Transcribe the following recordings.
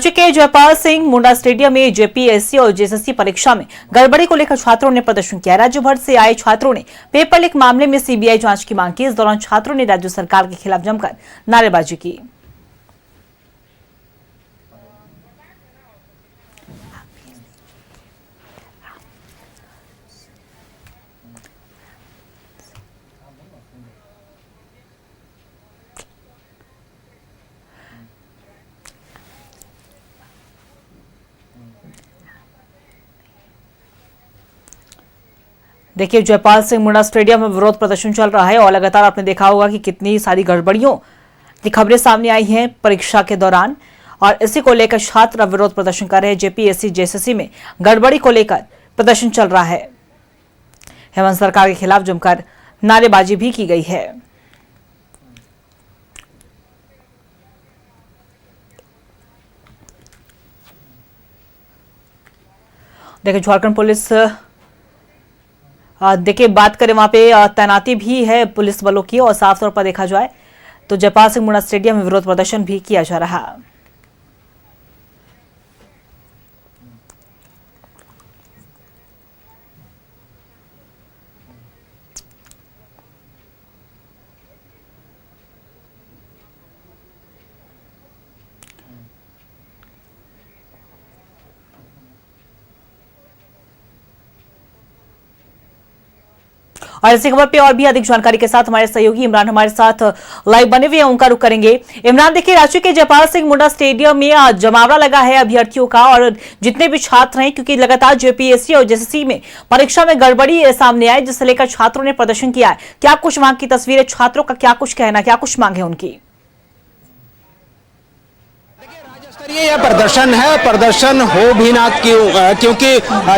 राज्य के जयपाल सिंह मुंडा स्टेडियम में जेपीएससी और जेएसएससी परीक्षा में गड़बड़ी को लेकर छात्रों ने प्रदर्शन किया। राज्य भर से आए छात्रों ने पेपर लीक मामले में सीबीआई जांच की मांग की। इस दौरान छात्रों ने राज्य सरकार के खिलाफ जमकर नारेबाजी की। देखिए, जयपाल सिंह मुंडा स्टेडियम में विरोध प्रदर्शन चल रहा है और लगातार आपने देखा होगा कि कितनी सारी गड़बड़ियों की खबरें सामने आई हैं परीक्षा के दौरान, और इसी को लेकर छात्र विरोध प्रदर्शन कर रहे हैं। जेपीएससी जेएसएससी में गड़बड़ी को लेकर प्रदर्शन चल रहा है। हेमंत सरकार के खिलाफ जमकर नारेबाजी भी की गई है। देखिए, झारखंड पुलिस देखिए बात करें, वहां पे तैनाती भी है पुलिस बलों की, और साफ तौर पर देखा जाए तो जयपाल सिंह मुंडा स्टेडियम में विरोध प्रदर्शन भी किया जा रहा है। और इसी खबर पे और भी अधिक जानकारी के साथ हमारे सहयोगी इमरान हमारे साथ लाइव बने हुए हैं, उनका रुख करेंगे। इमरान, देखिए राज्य के जयपाल सिंह मुंडा स्टेडियम में जमावड़ा लगा है अभ्यर्थियों का, और जितने भी छात्र हैं, क्योंकि लगातार जेपीएससी और जेएसएससी में परीक्षा में गड़बड़ी सामने आई, जिसे लेकर छात्रों ने प्रदर्शन किया है। क्या कुछ वहां की तस्वीरें, छात्रों का क्या कुछ कहना, क्या कुछ मांग है उनकी? ये यह प्रदर्शन है, प्रदर्शन हो भी ना क्योंकि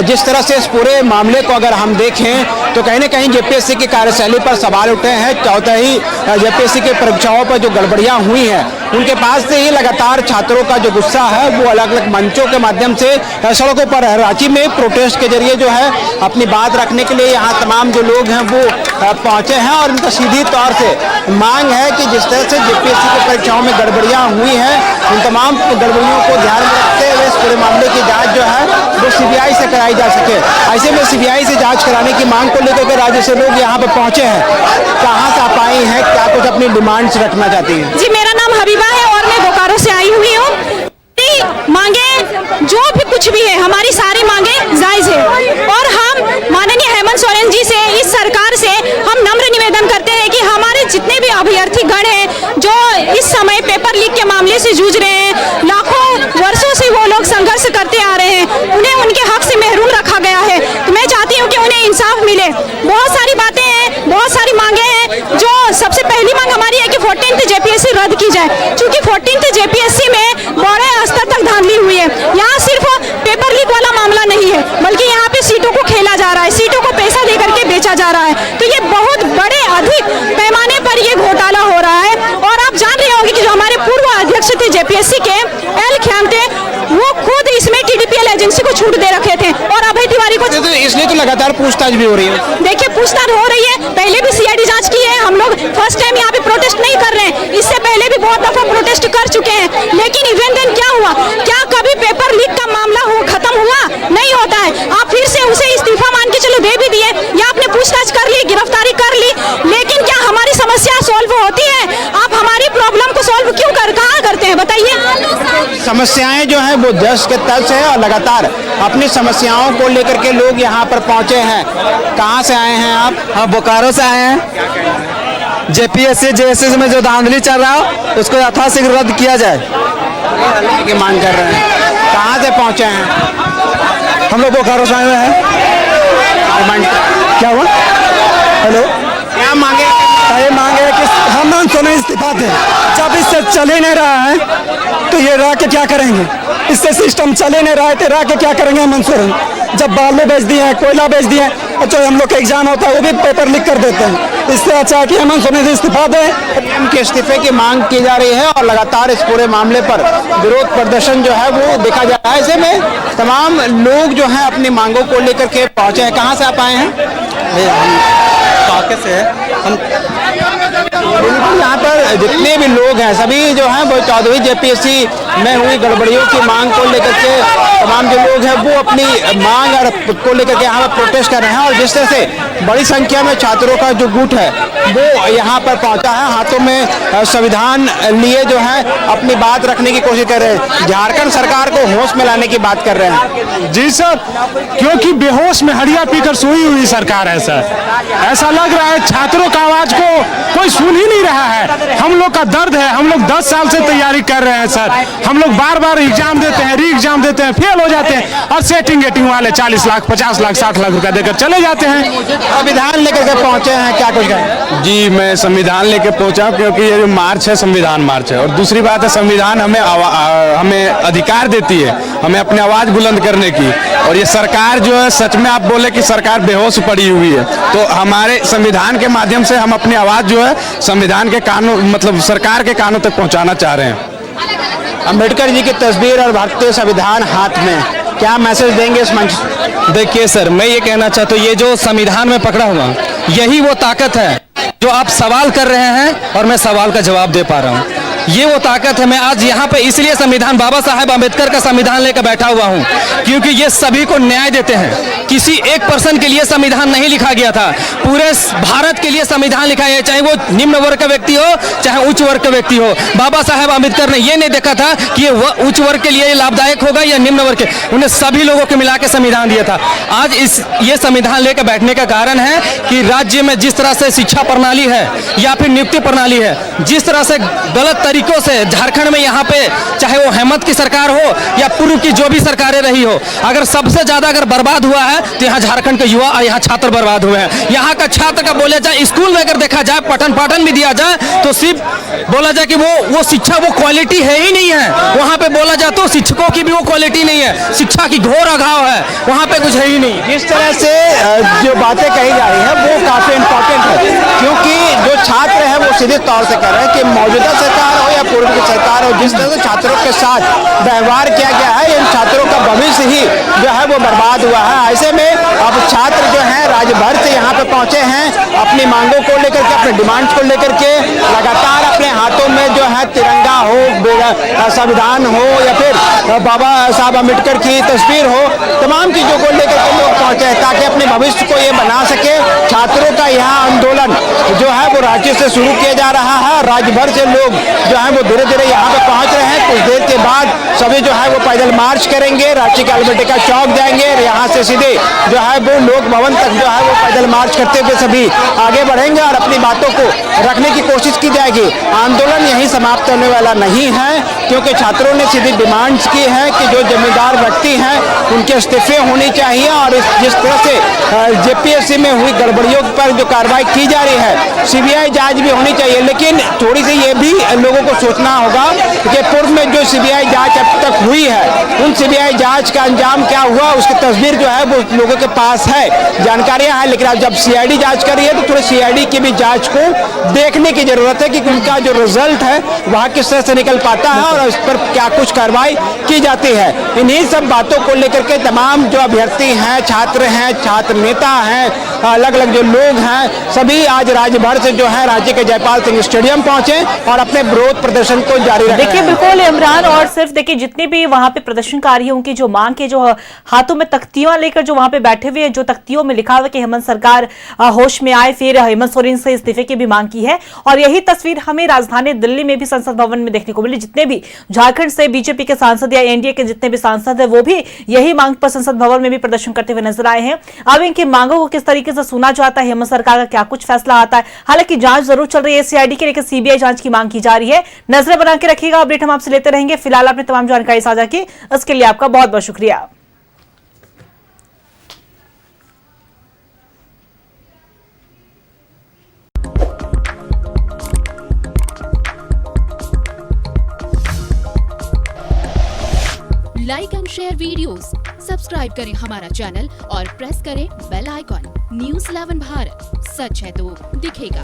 जिस तरह से इस पूरे मामले को अगर हम देखें तो कहीं न कहीं जेपीएससी की कार्यशैली पर सवाल उठे हैं। चौथी जेपीएससी की परीक्षाओं पर जो गड़बड़ियां हुई हैं, उनके पास से ही लगातार छात्रों का जो गुस्सा है वो अलग अलग मंचों के माध्यम से सड़कों पर है। रांची में प्रोटेस्ट के जरिए जो है अपनी बात रखने के लिए यहाँ तमाम जो लोग हैं वो पहुंचे हैं, और उनका सीधी तौर से मांग है कि जिस तरह से जेपीएससी की परीक्षाओं में गड़बड़ियां हुई हैं, उन तमाम गड़बड़ियों को ध्यान में रखते हुए इस पूरे मामले की जांच जो है वो सीबीआई से कराई जा सके। ऐसे में सीबीआई से जांच कराने की मांग को लेकर के राज्य से लोग यहाँ पर पहुंचे हैं। कहाँ से आप आई हैं, क्या कुछ अपनी डिमांड्स रखना चाहती हैं? जी, मेरा नाम हबीबा है और मैं बोकारो से आई हुई हूँ। मांगे जो भी कुछ भी है, हमारी सारी मांगे जायज है, और हम माननीय हेमंत सोरेन जी से, इस सरकार से हम नम्र निवेदन करते हैं कि हमारे जितने भी अभ्यर्थी गण हैं जो इस समय पेपर लीक के मामले से जूझ रहे हैं, लाखों वर्षों से वो लोग संघर्ष करते आ रहे हैं, उन्हें उनके हक से महरूम रखा गया है। तो मैं चाहती हूँ कि उन्हें इंसाफ मिले। बहुत सारी बातें हैं, बहुत सारी मांगे हैं। जो सबसे पहली मांग हमारी है कि 14th जेपीएससी रद्द की जाए, क्योंकि 14th जेपीएससी में बड़े स्तर तक धांधली हुई है। यहाँ सिर्फ पेपर लीक वाला मामला नहीं है, बल्कि यहाँ पे सीटों को खेला जा रहा है, सीटों को पैसा दे करके बेचा जा रहा है। तो ये बहुत बड़े अधिक पैमाने पर ये घोटाला हो रहा है। और आप जान रहे होंगे कि जो हमारे पूर्व अध्यक्ष थे जेपीएससी के, एल ख्यामते, वो खुद इसमें टीडीपीएल एजेंसी को छूट दे रखे थे, और अभय तिवारी को इसलिए तो लगातार पूछताछ भी हो रही है। देखिए, पूछताछ हो रही है, पहले भी सीआईडी जांच की है। हम लोग फर्स्ट टाइम यहाँ पे प्रोटेस्ट नहीं कर रहे हैं, इससे पहले भी बहुत दफा प्रोटेस्ट कर चुके हैं। लेकिन इवेंट देन क्या हुआ? क्या कभी पेपर लीक का मामला खत्म हुआ? नहीं होता है। आप फिर से उसे इस्तीफा मान के चलो दे भी दिए, या आपने पूछताछ कर ली, गिरफ्तारी कर ली, लेकिन क्या हमारी समस्या सॉल्व होती है? आप हमारी प्रॉब्लम को सॉल्व क्यों कहाँ करते हैं, बताइए। समस्याएं जो है वो देश के तल से है, और लगातार अपनी समस्याओं को लेकर के लोग यहाँ पर पहुंचे हैं। कहाँ से आए हैं आप? हम बोकारो से आए हैं। जेपीएससी जेएसएससी में जो धांधली चल रहा है उसको यथाशीघ्र रद्द किया जाए की मांग कर रहे हैं। कहाँ से पहुंचे हैं? हम लोग बोकारो से आए हुए हैं। क्या हुआ? हेलो, क्या मांगे? ये मांगे कि हेमंत सोरेन इस्तीफा दें। जब इससे चल ही नहीं रहा है तो ये रह के क्या करेंगे? इससे सिस्टम चल ही नहीं रहा है तो रह के क्या करेंगे हेमंत सोरेन? जब बालू बेच दिए हैं, कोयला बेच दिए हैं, और जो हम लोग का एग्जाम होता है वो भी पेपर लीक कर देते हैं। इससे अच्छा है कि हेमंत सोरेन इस्तीफा दें। उनके इस्तीफे की मांग की जा रही है, और लगातार इस पूरे मामले पर विरोध प्रदर्शन जो है वो देखा जा रहा है। ऐसे में तमाम लोग जो है अपनी मांगों को लेकर के पहुंचे हैं। कहाँ से आप आए हैं? काके से हम बिल्कुल, यहाँ पर जितने भी लोग हैं सभी जो हैं वो 14वीं जेपीएससी में हुई गड़बड़ियों की मांग को लेकर के तमाम जो लोग हैं वो अपनी मांग और को लेकर के यहाँ पर प्रोटेस्ट कर रहे हैं। और जिस तरह से बड़ी संख्या में छात्रों का जो गुट है वो यहाँ पर पहुंचा है, हाथों में संविधान लिए जो है अपनी बात रखने की कोशिश कर रहे हैं, झारखंड सरकार को होश में लाने की बात कर रहे हैं। जी सर, क्योंकि बेहोश में हड़िया पीकर सोई हुई सरकार है सर। ऐसा लग रहा है छात्रों का आवाज को कोई सुन ही नहीं रहा है। हम लोग का दर्द है, हम लोग 10 साल से तैयारी कर रहे हैं सर। हम लोग बार बार एग्जाम देते हैं, री एग्जाम देते हैं, फेल हो जाते हैं और सेटिंग वेटिंग वाले 40 लाख 50 लाख 60 लाख रुपया देकर चले जाते हैं। संविधान लेकर के पहुंचे हैं, क्या कुछ कहें? जी, मैं संविधान लेके पहुंचा क्योंकि ये जो मार्च है संविधान मार्च है। और दूसरी बात है, संविधान हमें अधिकार देती है हमें अपनी आवाज बुलंद करने की। और ये सरकार जो है, सच में आप बोले कि सरकार बेहोश पड़ी हुई है, तो हमारे संविधान के माध्यम से हम अपनी आवाज जो है संविधान के कानून मतलब सरकार के कानों तक पहुंचाना चाह रहे हैं। अम्बेडकर जी की तस्वीर और भारतीय संविधान हाथ में, क्या मैसेज देंगे इस मंच? देखिए सर, मैं ये कहना चाहता हूँ, ये जो संविधान में पकड़ा हुआ यही वो ताकत है जो आप सवाल कर रहे हैं और मैं सवाल का जवाब दे पा रहा हूँ। ये वो ताकत है। मैं आज यहाँ पे इसलिए संविधान बाबा साहेब अम्बेडकर का संविधान लेकर बैठा हुआ हूँ क्योंकि ये सभी को न्याय देते हैं। किसी एक पर्सन के लिए संविधान नहीं लिखा गया था, पूरे भारत के लिए संविधान लिखा है, चाहे वो निम्न वर्ग का व्यक्ति हो चाहे उच्च वर्ग का व्यक्ति हो। बाबा साहेब अम्बेडकर ने ये नहीं देखा था कि ये उच्च वर्ग के लिए लाभदायक होगा या निम्न वर्ग के, उन्हें सभी लोगों को मिला के संविधान दिया था। आज ये संविधान लेकर बैठने का कारण है कि राज्य में जिस तरह से शिक्षा प्रणाली है या फिर नियुक्ति प्रणाली है, जिस तरह से गलत तरीकों से झारखंड में यहाँ पे चाहे वो हेमंत की सरकार हो या पूर्व की जो भी सरकारें रही हो, अगर सबसे ज्यादा अगर बर्बाद हुआ है तो यहाँ झारखंड के युवा और यहाँ छात्र बर्बाद हुए हैं। यहाँ का छात्र का बोला जाए, स्कूल में अगर देखा जाए, पठन पाठन भी दिया जाए तो सिर्फ बोला जाए कि वो शिक्षा वो क्वालिटी है ही नहीं है। वहाँ पे बोला जाए तो शिक्षकों की भी वो क्वालिटी नहीं है, शिक्षा की घोर अभाव है, वहाँ पे कुछ है ही नहीं। जिस तरह से जो बातें कही जा रही है वो काफी इम्पोर्टेंट है क्योंकि जो छात्र है वो सीधे तौर से कह रहे हैं कि मौजूदा सरकार हो या पूर्व की सरकार हो, जिस तरह से छात्रों के साथ व्यवहार किया गया है, इन छात्रों का भविष्य ही जो है वो बर्बाद हुआ है। ऐसे में अब छात्र जो है राज्य भर से यहाँ पे पहुंचे हैं अपनी मांगों को लेकर के, अपने डिमांड्स को लेकर के, लगातार अपने हाथों में जो है तिरंगा हो, संविधान हो या फिर बाबा साहब अम्बेडकर की तस्वीर हो, तमाम चीजों को लेकर के लोग पहुंचे हैं ताकि अपने भविष्य को ये बना सके। छात्रों का यहाँ आंदोलन जो है वो राज्य से शुरू किया जा रहा है, राज्य भर से लोग जो है वो धीरे धीरे यहाँ पे पहुंच रहे हैं। कुछ देर के बाद सभी जो है वो पैदल मार्च करेंगे, रांची के अल्बर्टिका चौक जाएंगे, यहाँ से सीधे जो है वो लोक भवन तक जो है वो पैदल मार्च करते हुए सभी आगे बढ़ेंगे और अपनी बातों को रखने की कोशिश की जाएगी। आंदोलन यहीं समाप्त होने वाला नहीं है क्योंकि छात्रों ने सीधी डिमांड्स की है कि जो जिम्मेदार व्यक्ति हैं उनके इस्तीफे होनी चाहिए और जिस तरह से जेपीएससी में हुई गड़बड़ियों पर जो कार्रवाई की जा रही है, सीबीआई जांच भी होनी चाहिए। लेकिन थोड़ी सी ये भी लोगों को सोचना होगा कि पूर्व में जो सीबीआई जांच अब तक हुई है, उन सीबीआई जांच का अंजाम क्या हुआ उसकी तस्वीर जो है वो लोगों के पास है, जानकारियां हैं। लेकिन अब जब सीआईडी जांच कर रही है तो थोड़ी सीआईडी की भी जांच को देखने की जरूरत है कि उनका जो रिजल्ट है वह किस तरह से निकल पाता है और उस पर क्या कुछ कार्रवाई की जाती है। इन्हीं सब बातों को लेकर के तमाम जो अभ्यर्थी हैं, छात्र नेता हैं, अलग अलग जो लोग हैं, सभी आज राज्य भर से जो है रांची के जयपाल सिंह स्टेडियम पहुंचे और अपने विरोध प्रदर्शन को जारी रखे। देखिए बिल्कुल इमरान, और सिर्फ देखिए जितने भी वहां पे प्रदर्शनकारी हैं उनकी जो मांग के जो हाथों में तख्तियां लेकर जो वहां पे बैठे हुए हैं, जो तख्तियों में लिखा हुआ कि हेमंत सरकार होश में आए, फिर हेमंत सोरेन से इस्तीफे की भी मांग की है। और यही तस्वीर हमें राजधानी दिल्ली में भी संसद भवन में देखने को मिली। जितने भी झारखंड से बीजेपी के सांसद या एनडीए के जितने भी सांसद है वो भी यही मांग पर संसद भवन में भी प्रदर्शन करते हुए नजर आए हैं। अब इनकी मांगों को किस तरीके से सुना जाता है, हेमंत सरकार का क्या कुछ फैसला आता है। हालांकि जांच जरूर चल रही है सीआईडी की, लेकिन सीबीआई जांच की मांग की जा रही है। नजर बना के रखिएगा, अपडेट हम आपसे लेते रहेंगे। फिलहाल आपने तमाम जानकारी साझा की, इसके लिए आपका बहुत बहुत शुक्रिया। Like and share videos, subscribe करें हमारा चैनल और प्रेस करें बेल आइकॉन। न्यूज़ 11 भारत, सच है तो दिखेगा।